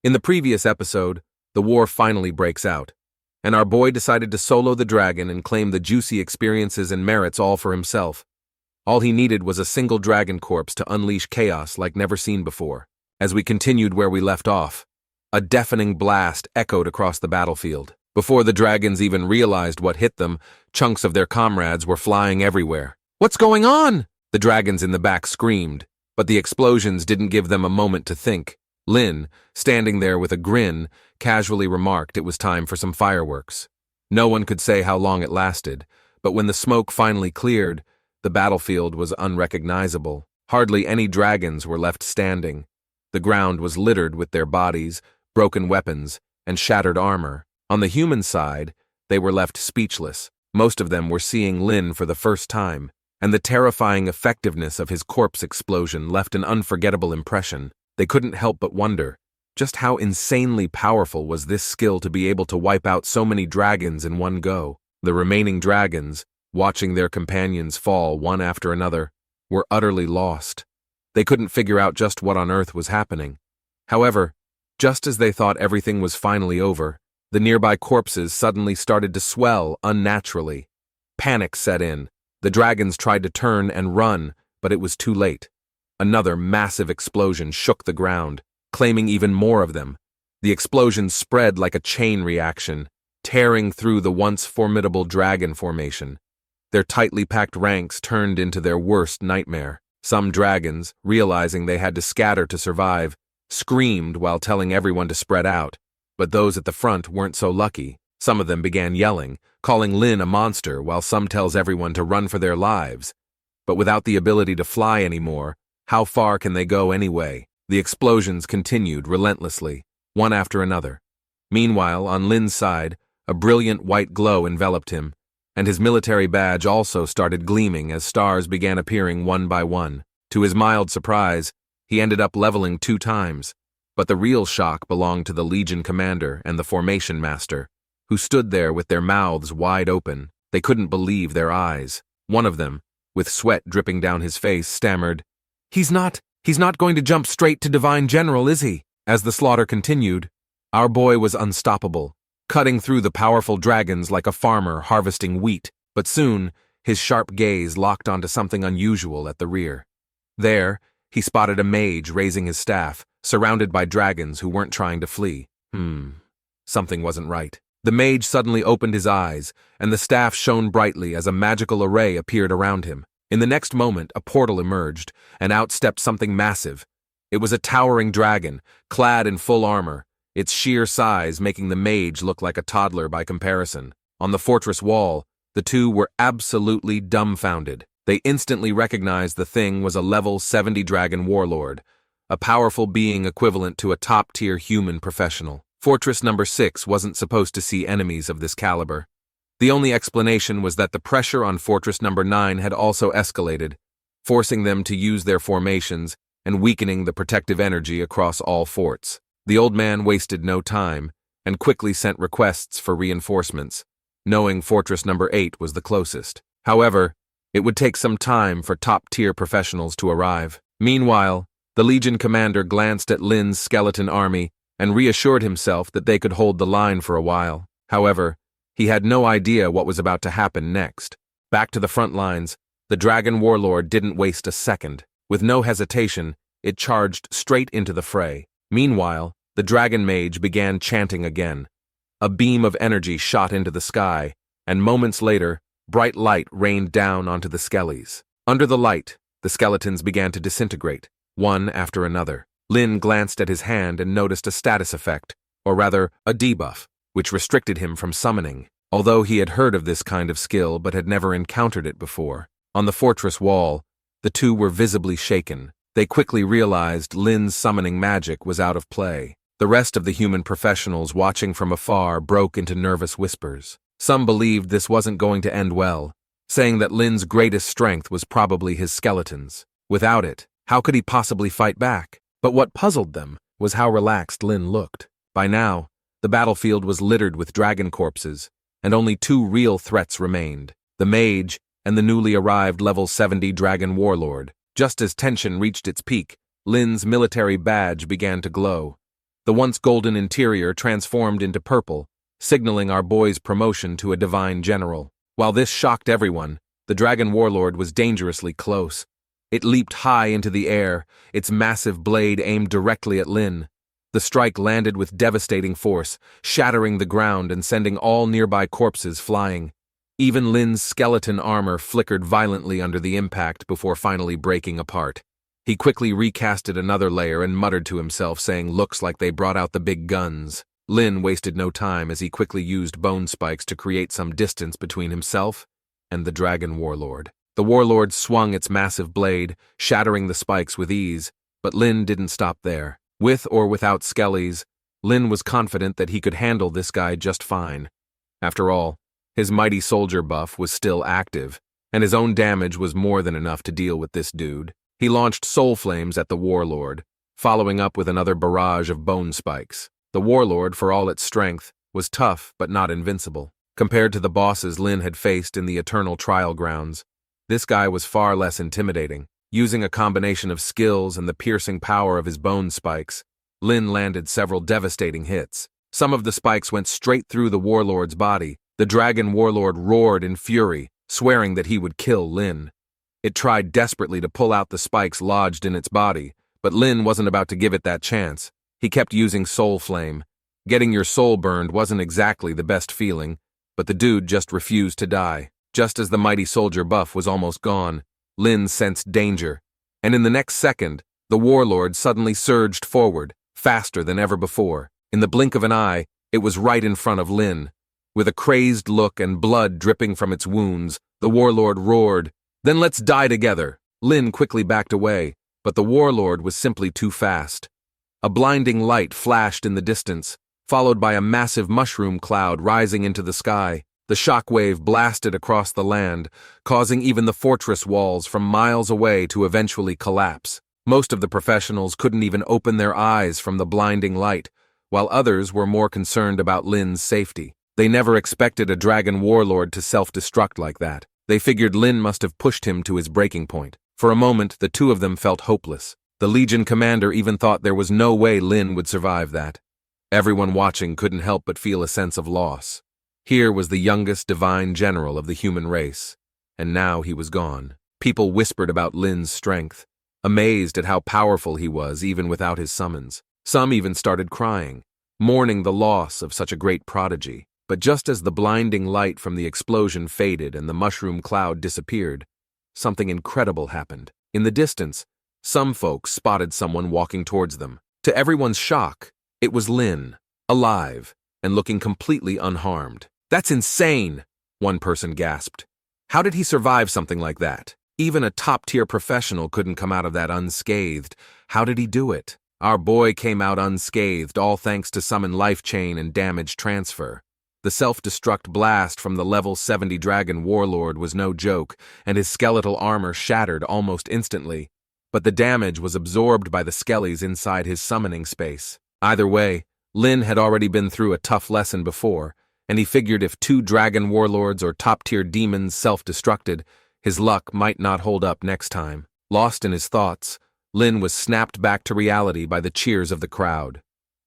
In the previous episode, the war finally breaks out, and our boy decided to solo the dragon and claim the juicy experiences and merits all for himself. All he needed was a single dragon corpse to unleash chaos like never seen before. As we continued where we left off, a deafening blast echoed across the battlefield. Before the dragons even realized what hit them, chunks of their comrades were flying everywhere. "What's going on?" the dragons in the back screamed, but the explosions didn't give them a moment to think. Lin, standing there with a grin, casually remarked it was time for some fireworks. No one could say how long it lasted, but when the smoke finally cleared, the battlefield was unrecognizable. Hardly any dragons were left standing. The ground was littered with their bodies, broken weapons, and shattered armor. On the human side, they were left speechless. Most of them were seeing Lin for the first time, and the terrifying effectiveness of his corpse explosion left an unforgettable impression. They couldn't help but wonder, just how insanely powerful was this skill to be able to wipe out so many dragons in one go. The remaining dragons, watching their companions fall one after another, were utterly lost. They couldn't figure out just what on earth was happening. However, just as they thought everything was finally over, the nearby corpses suddenly started to swell unnaturally. Panic set in. The dragons tried to turn and run, but it was too late. Another massive explosion shook the ground, claiming even more of them. The explosion spread like a chain reaction, tearing through the once formidable dragon formation. Their tightly packed ranks turned into their worst nightmare. Some dragons, realizing they had to scatter to survive, screamed while telling everyone to spread out. But those at the front weren't so lucky. Some of them began yelling, calling Lin a monster, while some tells everyone to run for their lives. But without the ability to fly anymore, how far can they go anyway? The explosions continued relentlessly, one after another. Meanwhile, on Lin's side, a brilliant white glow enveloped him, and his military badge also started gleaming as stars began appearing one by one. To his mild surprise, he ended up leveling 2 times, but the real shock belonged to the Legion commander and the formation master, who stood there with their mouths wide open. They couldn't believe their eyes. One of them, with sweat dripping down his face, stammered, He's not going to jump straight to Divine General, is he?" As the slaughter continued, our boy was unstoppable, cutting through the powerful dragons like a farmer harvesting wheat, but soon, his sharp gaze locked onto something unusual at the rear. There, he spotted a mage raising his staff, surrounded by dragons who weren't trying to flee. Something wasn't right. The mage suddenly opened his eyes, and the staff shone brightly as a magical array appeared around him. In the next moment, a portal emerged, and out stepped something massive. It was a towering dragon, clad in full armor, its sheer size making the mage look like a toddler by comparison. On the fortress wall, the two were absolutely dumbfounded. They instantly recognized the thing was a level 70 dragon warlord, a powerful being equivalent to a top-tier human professional. Fortress number 6 wasn't supposed to see enemies of this caliber. The only explanation was that the pressure on Fortress number 9 had also escalated, forcing them to use their formations and weakening the protective energy across all forts. The old man wasted no time and quickly sent requests for reinforcements, knowing Fortress number 8 was the closest. However, it would take some time for top-tier professionals to arrive. Meanwhile, the Legion commander glanced at Lin's skeleton army and reassured himself that they could hold the line for a while. However, he had no idea what was about to happen next. Back to the front lines, the Dragon Warlord didn't waste a second. With no hesitation, it charged straight into the fray. Meanwhile, the Dragon Mage began chanting again. A beam of energy shot into the sky, and moments later, bright light rained down onto the skellies. Under the light, the skeletons began to disintegrate, one after another. Lin glanced at his hand and noticed a status effect, or rather, a debuff, which restricted him from summoning, although he had heard of this kind of skill but had never encountered it before. On the fortress wall, the two were visibly shaken. They quickly realized Lin's summoning magic was out of play. The rest of the human professionals watching from afar broke into nervous whispers. Some believed this wasn't going to end well, saying that Lin's greatest strength was probably his skeletons. Without it, how could he possibly fight back? But what puzzled them was how relaxed Lin looked. By now, the battlefield was littered with dragon corpses, and only 2 real threats remained, the mage and the newly arrived level 70 dragon warlord. Just as tension reached its peak, Lin's military badge began to glow. The once golden interior transformed into purple, signaling our boy's promotion to a divine general. While this shocked everyone, the dragon warlord was dangerously close. It leaped high into the air, its massive blade aimed directly at Lin. The strike landed with devastating force, shattering the ground and sending all nearby corpses flying. Even Lin's skeleton armor flickered violently under the impact before finally breaking apart. He quickly recasted another layer and muttered to himself, saying, "Looks like they brought out the big guns." Lin wasted no time as he quickly used bone spikes to create some distance between himself and the dragon warlord. The warlord swung its massive blade, shattering the spikes with ease, but Lin didn't stop there. With or without skellies, Lin was confident that he could handle this guy just fine. After all, his mighty soldier buff was still active, and his own damage was more than enough to deal with this dude. He launched soul flames at the warlord, following up with another barrage of bone spikes. The warlord, for all its strength, was tough but not invincible. Compared to the bosses Lin had faced in the eternal trial grounds, this guy was far less intimidating. Using a combination of skills and the piercing power of his bone spikes, Lin landed several devastating hits. Some of the spikes went straight through the warlord's body. The dragon warlord roared in fury, swearing that he would kill Lin. It tried desperately to pull out the spikes lodged in its body, but Lin wasn't about to give it that chance. He kept using soul flame. Getting your soul burned wasn't exactly the best feeling, but the dude just refused to die. Just as the mighty soldier buff was almost gone, Lin sensed danger, and in the next second, the warlord suddenly surged forward, faster than ever before. In the blink of an eye, it was right in front of Lin. With a crazed look and blood dripping from its wounds, the warlord roared, "Then let's die together." Lin quickly backed away, but the warlord was simply too fast. A blinding light flashed in the distance, followed by a massive mushroom cloud rising into the sky. The shockwave blasted across the land, causing even the fortress walls from miles away to eventually collapse. Most of the professionals couldn't even open their eyes from the blinding light, while others were more concerned about Lin's safety. They never expected a dragon warlord to self-destruct like that. They figured Lin must have pushed him to his breaking point. For a moment, the two of them felt hopeless. The Legion commander even thought there was no way Lin would survive that. Everyone watching couldn't help but feel a sense of loss. Here was the youngest divine general of the human race, and now he was gone. People whispered about Lin's strength, amazed at how powerful he was even without his summons. Some even started crying, mourning the loss of such a great prodigy. But just as the blinding light from the explosion faded and the mushroom cloud disappeared, something incredible happened. In the distance, some folks spotted someone walking towards them. To everyone's shock, it was Lin, alive, and looking completely unharmed. "That's insane," one person gasped. "How did he survive something like that? Even a top-tier professional couldn't come out of that unscathed. How did he do it?" "Our boy came out unscathed, all thanks to summon life chain and damage transfer." The self-destruct blast from the level 70 dragon warlord was no joke, and his skeletal armor shattered almost instantly. But the damage was absorbed by the skellies inside his summoning space. Either way, Lin had already been through a tough lesson before, and he figured if two dragon warlords or top-tier demons self-destructed, his luck might not hold up next time. Lost in his thoughts, Lin was snapped back to reality by the cheers of the crowd.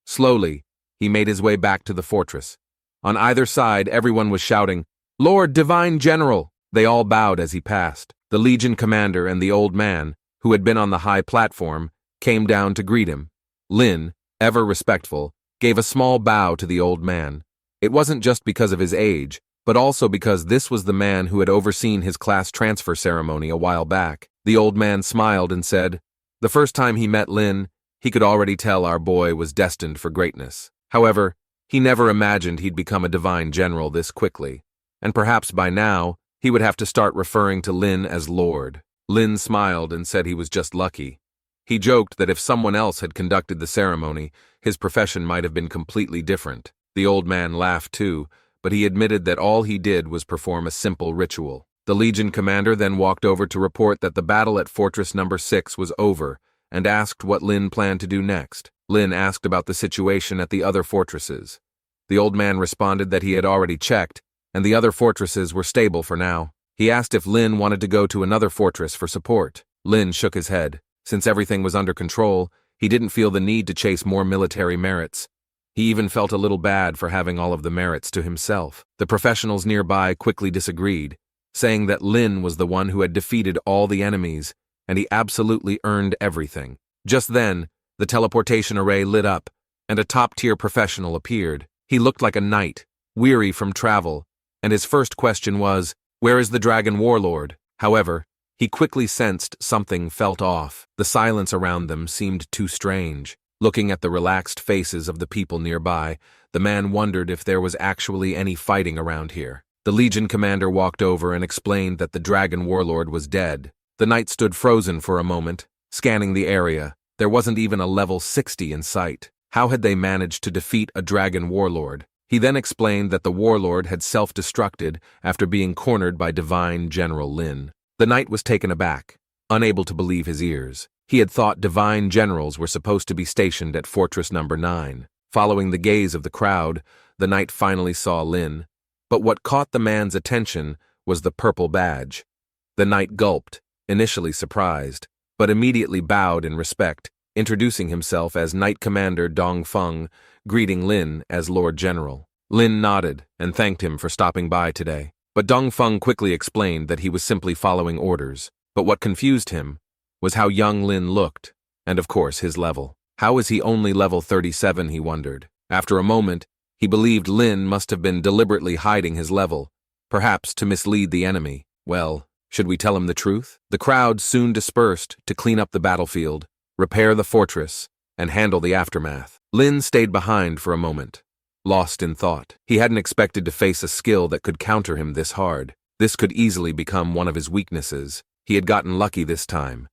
Slowly, he made his way back to the fortress. On either side, everyone was shouting, "Lord Divine General!" They all bowed as he passed. The Legion commander and the old man, who had been on the high platform, came down to greet him. Lin, ever respectful, gave a small bow to the old man. It wasn't just because of his age, but also because this was the man who had overseen his class transfer ceremony a while back. The old man smiled and said, the first time he met Lin, he could already tell our boy was destined for greatness. However, he never imagined he'd become a divine general this quickly, and perhaps by now, he would have to start referring to Lin as Lord. Lin smiled and said he was just lucky. He joked that if someone else had conducted the ceremony, his profession might have been completely different. The old man laughed too, but he admitted that all he did was perform a simple ritual. The Legion commander then walked over to report that the battle at Fortress Number 6 was over, and asked what Lin planned to do next. Lin asked about the situation at the other fortresses. The old man responded that he had already checked, and the other fortresses were stable for now. He asked if Lin wanted to go to another fortress for support. Lin shook his head. Since everything was under control, He didn't feel the need to chase more military merits. He even felt a little bad for having all of the merits to himself. The professionals nearby quickly disagreed, saying that Lin was the one who had defeated all the enemies, and he absolutely earned everything. Just then, the teleportation array lit up, and a top-tier professional appeared. He looked like a knight, weary from travel, and his first question was, "Where is the dragon warlord?" However, he quickly sensed something felt off. The silence around them seemed too strange. Looking at the relaxed faces of the people nearby, the man wondered if there was actually any fighting around here. The Legion commander walked over and explained that the dragon warlord was dead. The knight stood frozen for a moment, scanning the area. There wasn't even a level 60 in sight. How had they managed to defeat a dragon warlord? He then explained that the warlord had self-destructed after being cornered by Divine General Lin. The knight was taken aback, unable to believe his ears. He had thought divine generals were supposed to be stationed at Fortress Number 9. Following the gaze of the crowd, the knight finally saw Lin, but what caught the man's attention was the purple badge. The knight gulped, initially surprised, but immediately bowed in respect, introducing himself as Knight Commander Dong Feng, greeting Lin as Lord General. Lin nodded and thanked him for stopping by today, but Dong Feng quickly explained that he was simply following orders. But what confused him was how young Lin looked, and of course his level. How is he only level 37, he wondered. After a moment, he believed Lin must have been deliberately hiding his level, perhaps to mislead the enemy. Well, should we tell him the truth? The crowd soon dispersed to clean up the battlefield, repair the fortress, and handle the aftermath. Lin stayed behind for a moment, lost in thought. He hadn't expected to face a skill that could counter him this hard. This could easily become one of his weaknesses. He had gotten lucky this time.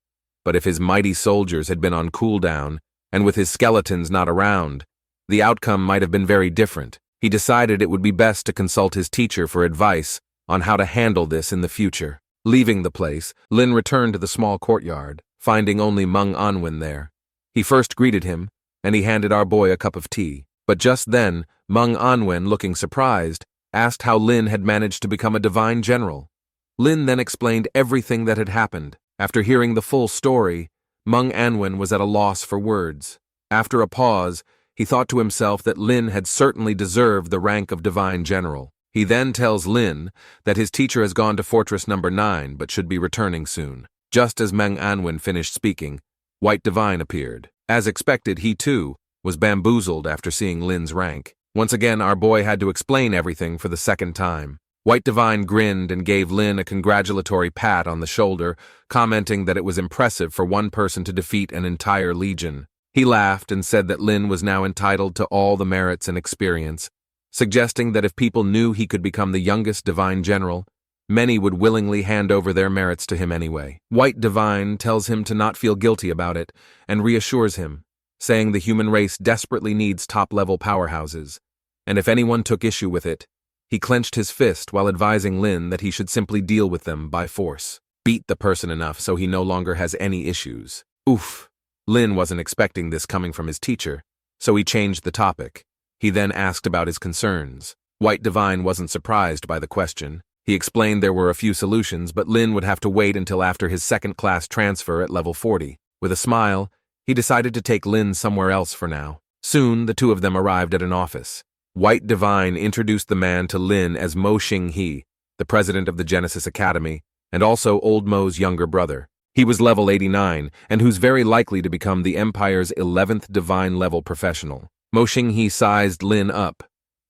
But if his mighty soldiers had been on cooldown, and with his skeletons not around, the outcome might have been very different. He decided it would be best to consult his teacher for advice on how to handle this in the future. Leaving the place, Lin returned to the small courtyard, finding only Meng Anwen there. He first greeted him, and he handed our boy a cup of tea. But just then, Meng Anwen, looking surprised, asked how Lin had managed to become a divine general. Lin then explained everything that had happened. After hearing the full story, Meng Anwen was at a loss for words. After a pause, he thought to himself that Lin had certainly deserved the rank of divine general. He then tells Lin that his teacher has gone to Fortress Number 9 but should be returning soon. Just as Meng Anwen finished speaking, White Divine appeared. As expected, he too was bamboozled after seeing Lin's rank. Once again, our boy had to explain everything for the second time. White Divine grinned and gave Lin a congratulatory pat on the shoulder, commenting that it was impressive for one person to defeat an entire legion. He laughed and said that Lin was now entitled to all the merits and experience, suggesting that if people knew he could become the youngest divine general, many would willingly hand over their merits to him anyway. White Divine tells him to not feel guilty about it and reassures him, saying the human race desperately needs top-level powerhouses, and if anyone took issue with it, he clenched his fist while advising Lin that he should simply deal with them by force. Beat the person enough so he no longer has any issues. Oof. Lin wasn't expecting this coming from his teacher, so he changed the topic. He then asked about his concerns. White Divine wasn't surprised by the question. He explained there were a few solutions, but Lin would have to wait until after his second-class transfer at level 40. With a smile, he decided to take Lin somewhere else for now. Soon, the two of them arrived at an office. White Divine introduced the man to Lin as Mo Xinghe, the president of the Genesis Academy, and also Old Mo's younger brother. He was level 89, and who's very likely to become the Empire's 11th divine level professional. Mo Xinghe sized Lin up,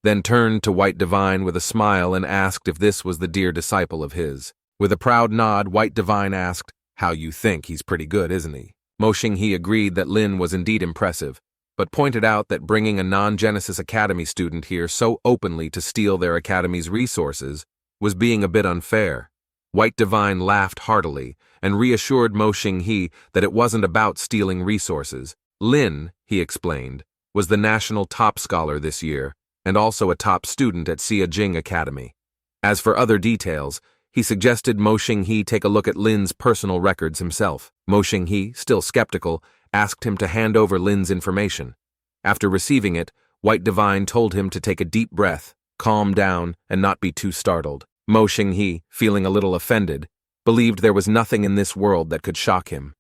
then turned to White Divine with a smile and asked if this was the dear disciple of his. With a proud nod, White Divine asked, "How you think he's pretty good, isn't he?" Mo Xinghe agreed that Lin was indeed impressive, but pointed out that bringing a non-Genesis Academy student here so openly to steal their academy's resources was being a bit unfair. White Divine laughed heartily and reassured Mo Xinghe that it wasn't about stealing resources. Lin, he explained, was the national top scholar this year and also a top student at Xia Jing Academy. As for other details, he suggested Mo Xinghe take a look at Lin's personal records himself. Mo Xinghe, still skeptical, asked him to hand over Lin's information. After receiving it, White Divine told him to take a deep breath, calm down, and not be too startled. Mo Xinghe, feeling a little offended, believed there was nothing in this world that could shock him.